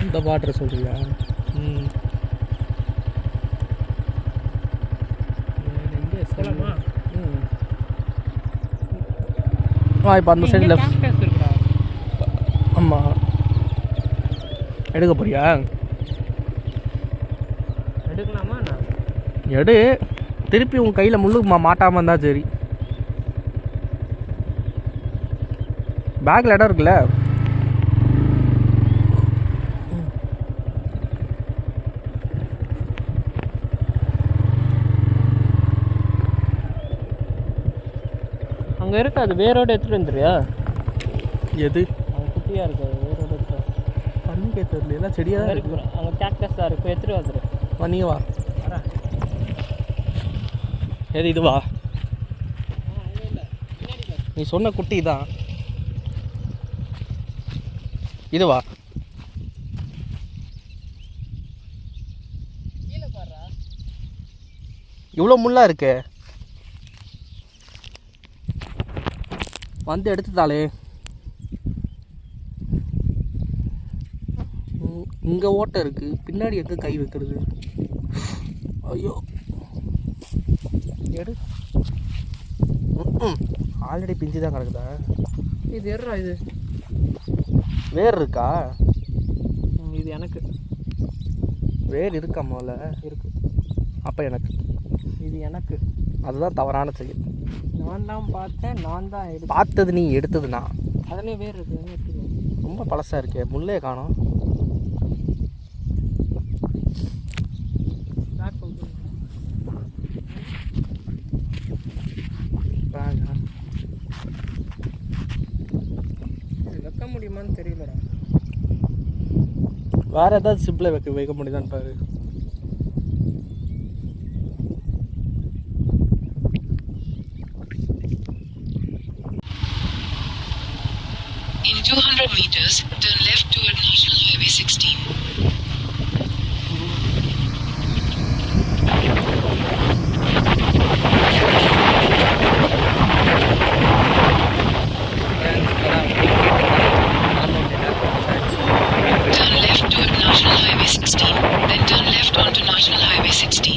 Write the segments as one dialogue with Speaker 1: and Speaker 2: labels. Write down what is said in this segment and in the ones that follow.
Speaker 1: இந்த வாட்டர் சொல்றியா? இப்போ அந்த சைடு லெஃப்ட். ஆமாம், எடுக்க போறியா?
Speaker 2: எடுக்கலாமா?
Speaker 1: எடு, திருப்பி உன் கையில் முள்ளு மாட்டாமல் இருந்தால் சரி. பேக்கில் இடம் இருக்குல்ல?
Speaker 2: அங்கே இருக்கு, அது வேரோடு எடுத்துகிட்டு வந்துடுறியா?
Speaker 1: எது?
Speaker 2: அங்கே குட்டியாக இருக்கு, அது வேரோடு எடுத்து
Speaker 1: பண்ணிக்கே தெரியல, எல்லாம் செடியாக தான் இருக்கு.
Speaker 2: அங்கே கேக்டஸ் தான் இருக்குது, எடுத்துகிட்டு வந்துடு.
Speaker 1: நீ வா. எது இதுவா? நீ சொன்ன குட்டி தான் இதுவா? இவ்வளோ முள்ளா இருக்கு. வந்து எடுத்துட்டாளே. இங்கே ஓட்டை இருக்கு, பின்னாடி எங்கே கை வைக்கிறது? ஐயோ, எடு. ஆல்ரெடி பிஞ்சு தான் கிடக்குதா?
Speaker 2: இது எறா, இது
Speaker 1: வேர் இருக்கா?
Speaker 2: இது எனக்கு
Speaker 1: வேர் இருக்கா? முதல்ல
Speaker 2: இருக்கு.
Speaker 1: அப்போ எனக்கு
Speaker 2: இது எனக்கு.
Speaker 1: அதுதான் தவறான செயல்.
Speaker 2: நான் தான் பார்த்தேன், நான் தான்
Speaker 1: பார்த்தது நீ, எடுத்தது நான்.
Speaker 2: அதிலே வேர் இருக்கு.
Speaker 1: ரொம்ப பழசாக இருக்கே, முள்ளே காணோம்.
Speaker 2: வைக்க முடியுமான்னு தெரியலடா.
Speaker 1: வேற ஏதாவது சிம்பிளை வைக்க முடியுதான்னு பாரு.
Speaker 3: In 200 meters, turn left toward National Highway 16. Turn left toward National Highway 16, then turn left onto National Highway 16.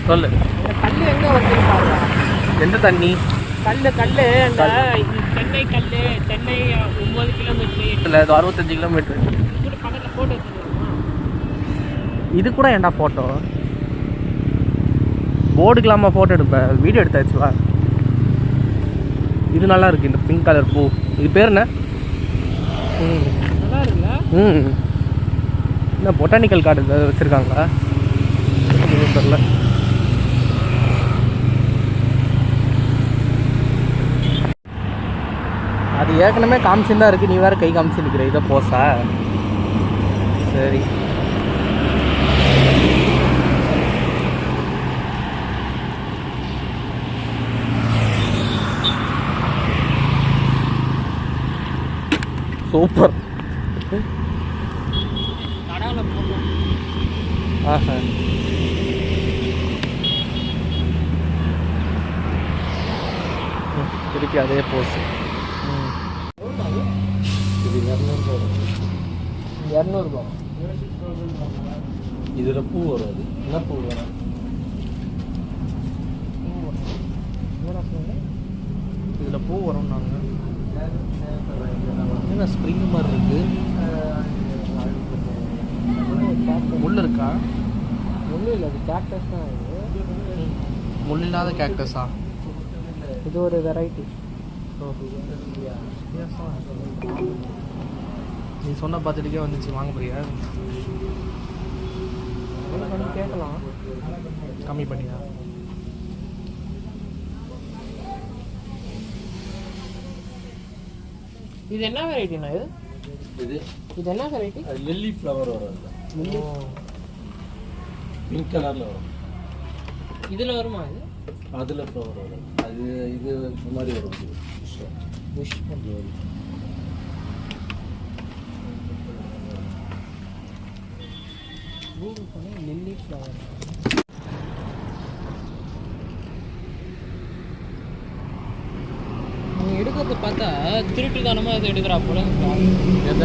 Speaker 1: சொல்லு.
Speaker 2: கல் எங்கே வச்சுருப்பாங்க?
Speaker 1: எந்த தண்ணி?
Speaker 2: கல் அந்த சென்னை கல், சென்னை 9 கிலோமீட்டர்
Speaker 1: இல்லை, இது 65 கிலோமீட்டர்.
Speaker 2: பக்கத்தில் ஃபோட்டோ எடுத்துருவோமா?
Speaker 1: இது கூட ஏன்டா ஃபோட்டோ? போர்டுக்கலாமா ஃபோட்டோ எடுப்பேன்? வீடியோ எடுத்தாச்சு வா. இது நல்லா இருக்கு, இந்த பிங்க் கலர் பூ. இது பேர் என்ன?
Speaker 2: நல்லா இருக்குல்ல?
Speaker 1: என்ன பொட்டானிக்கல் கார்டு வச்சுருக்காங்களா? தெரில. அது ஏற்கனவே காமிச்சுன்னு தான் இருக்குது, நீ வேறு கை காமிச்சுருக்கிற. இதை போசா? சரி. சூப்பர். ஆஹா, திருப்பி அதே போஸ். இது 200 இதில் பூ வரும். அது என்ன பூ வரும்? இதில் பூ வரும். நாங்கள் என்ன ஸ்ப்ரிங் மாதிரி இருக்கு. முள் இருக்கா?
Speaker 2: முள் இல்லை, அது கேக்டஸ் தான்.
Speaker 1: முள் இல்லாத கேக்டஸா?
Speaker 2: இது ஒரு வெரைட்டி.
Speaker 1: நீ சொன்ன பார்த்துட்டுக்கே வந்துச்சு. வாங்க போறியா?
Speaker 2: கேட்கலாம்,
Speaker 1: கம்மி பண்ணியா?
Speaker 2: இது என்ன வெரைட்டிண்ணா? இது என்ன வெரைட்டி?
Speaker 1: லில்லி ஃப்ளவர் வரும்.
Speaker 2: லில்லி
Speaker 1: பிங்க் கலரில் வரும்.
Speaker 2: இதில் வருமா? இது
Speaker 1: அதில் ஃப்ளவர் வரும். அது இது இந்த மாதிரி வரும்.
Speaker 2: புஷ் பண்ணுறது கூகுள் பண்ணி லில்லி ஃப்ளவர். நீ எடுக்கிறத பார்த்தா திருட்டுத்தனமாக அதை எடுக்கிறா போல.
Speaker 1: எந்த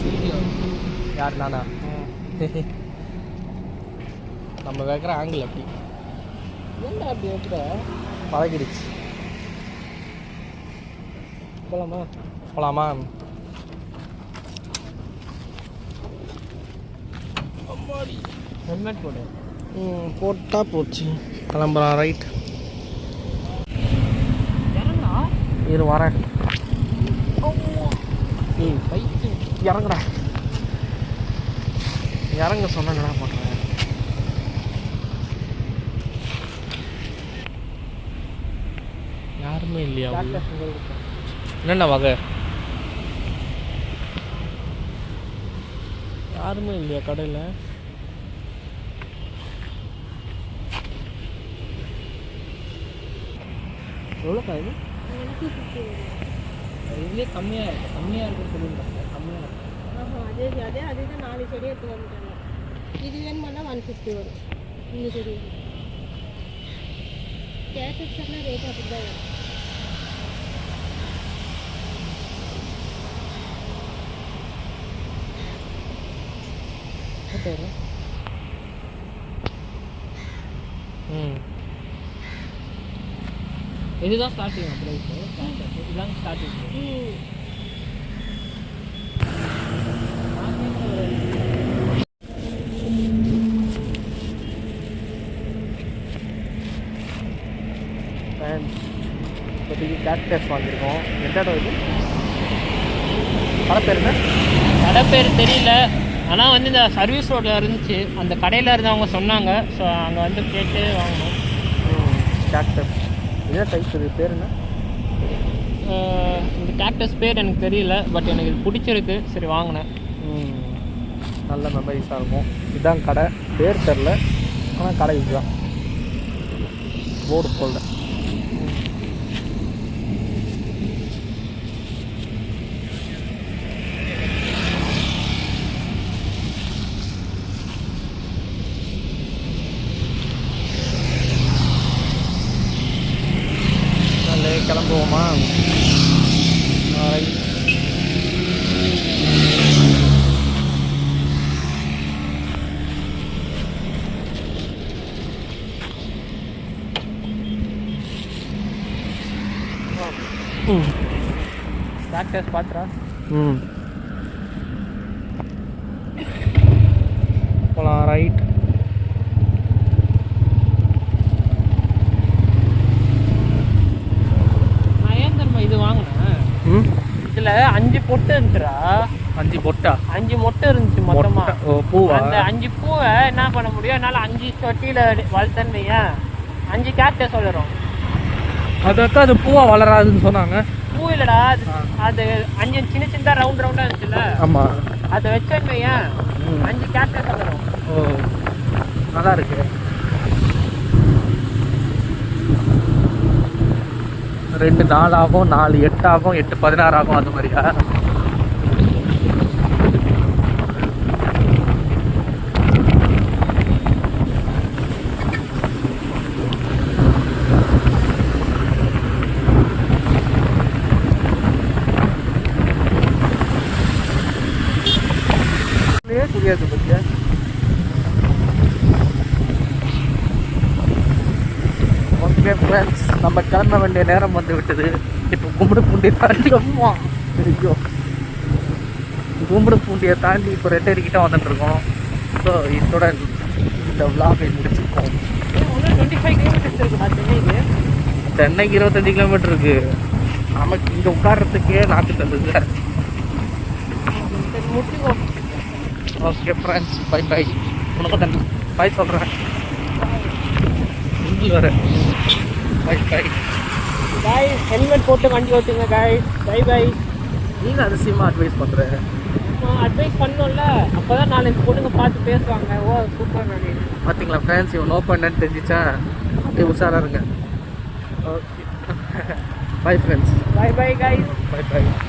Speaker 2: வீடியோ
Speaker 1: யார் நானா? நம்ம வைக்கிற ஆங்கிள் அப்படி
Speaker 2: ஏன்டா அப்படி வைக்கிற?
Speaker 1: பழகிடுச்சு.
Speaker 2: போலாமா?
Speaker 1: போலாமா?
Speaker 2: ஹெல்மெட் போடு.
Speaker 1: போட்டா போச்சு. கிளம்புறான். ரைட்.
Speaker 2: இறங்கா.
Speaker 1: இரு வரேன்.
Speaker 2: பைக்கு
Speaker 1: இறங்குடா. இறங்க சொன்னா என்ன பண்ணுறேன்? யாருமே இல்லையா? என்னென்ன வகை? யாருமே இல்லையா கடையில்?
Speaker 2: எவ்வளோக்கா இது? இதுலேயே கம்மியாக இருக்குன்னு சொல்லியிருந்தாங்க. கம்மியாக இருக்கும்.
Speaker 4: அதுதான் 4 செடி எடுத்து வந்துட்டாங்க. இது வேணுமானா 150 வரும். இந்த செடி கேட்டஸ்லாம் ரேட் அப்படி தான் வரும்.
Speaker 2: இதுதான் ஸ்டார்டிங் ப்ரைஸ். இதுதான் ஸ்டார்டிங்.
Speaker 1: இப்போதைக்கு கேக்டஸ் வாங்கியிருக்கோம். எந்த இடம் இது? கடை பேர் என்ன?
Speaker 2: கடை பேர் தெரியல. ஆனால் வந்து இந்த சர்வீஸ் ரோட்டில் இருந்துச்சு. அந்த கடையில் இருந்தவங்க சொன்னாங்க. ஸோ அங்கே வந்து கேட்டு வாங்கணும்.
Speaker 1: கேக்டஸ் என்ன டைப்? இது பேர் என்ன?
Speaker 2: இந்த கேக்டஸ் பேர் எனக்கு தெரியல. பட் எனக்கு இது பிடிச்சிருக்கு. சரி வாங்கினேன்.
Speaker 1: நல்ல மெமரிஸாக இருக்கும். இதுதான் கடை. பேர் தெரில, ஆனால் கடை இதுதான். போர்டு போல்ட. கிளம்புவோமா?
Speaker 2: கேக்டஸ் பாத்துறா.
Speaker 1: போலாம். ரைட்.
Speaker 2: இது வாங்கினேன். இதுல 5 பொட்டு இருந்துச்சுடா.
Speaker 1: 5 பொட்டா?
Speaker 2: 5 மொட்டை இருந்துச்சு மொத்தமா.
Speaker 1: பூவா?
Speaker 2: அந்த 5 பூவை என்ன பண்ண முடியும்? என்னால 5 தொட்டியில வளர்த்தேன்னு 5 கேக்டஸ் வளரும்.
Speaker 1: அதுக்கு அது பூவா வளராதுன்னு சொன்னாங்க.
Speaker 2: பூ இல்லடா, அது 5 சின்ன சின்னதா ரவுண்டா இருந்துச்சுல்ல.
Speaker 1: ஆமா,
Speaker 2: அதை வச்சேன்னு 5 கேக்டஸ் வளரும்.
Speaker 1: ஓ, நல்லா இருக்கு. 2 4 ஆகும், 4 8 ஆகும், 8 16 ஆகும். அது மாதிரியா? புரியாது பத்தியா? ஓகே ஃப்ரெண்ட்ஸ், நம்ம கிளம்ப வேண்டிய நேரம் வந்து விட்டது. இப்போ கும்பிடுப்பூண்டியை தாண்டி கும்பிடுப்பூண்டியை தாண்டி இப்போ ரெட்டேரிக்கிட்ட வந்துட்டுருக்கோம். ஸோ இத்துடன் இந்த விளாகை முடிச்சிருக்கோம்.
Speaker 2: 25 கிலோமீட்டர்ஸ் இருக்குடா சென்னைக்கு.
Speaker 1: சென்னைக்கு 25 கிலோமீட்டர் இருக்கு. நமக்கு இங்கே உட்கார்றதுக்கே நாக்கு தந்துங்க. Okay friends, bye bye. உனக்கு தண்ணி பாய் சொல்கிறேன். இங்கே வரேன். By by.
Speaker 2: गाइस हेलमेट போட்டு வண்டி ஓட்டுங்க गाइस. By by.
Speaker 1: நீங்க அதிசயமாக அட்வைஸ் பண்ணுறேன்.
Speaker 2: அட்வைஸ் பண்ணோம்ல, அப்போதான் 4 பொண்ணுங்க பார்த்து பேசுவாங்க. ஓ சூப்பர் நடி.
Speaker 1: பார்த்தீங்களா ஃப்ரெண்ட்ஸ், இவன் நோ பண்ணேன்னு தெரிஞ்சிச்சா? அப்படியே உஷாராக இருங்க. Okay bye friends.
Speaker 2: Bye bye guys.
Speaker 1: By.